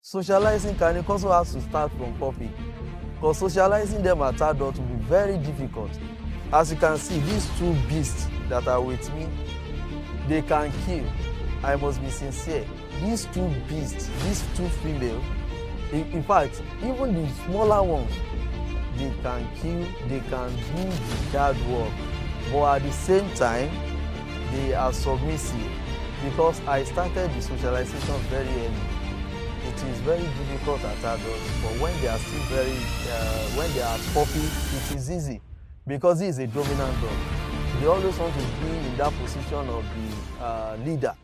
socializing Canecorso has to start from puppy, because socializing them at adult will be very difficult. As you can see, these two beasts that are with me, they can kill. I must be sincere. These two beasts, these two females, in fact, even the smaller ones, they can kill, they can do the hard work, but at the same time, they are submissive, because I started the socialization very early. It is very difficult at adults, but when they are still when they are puppy, it is easy, because he is a dominant dog. They always want to be in that position of the leader.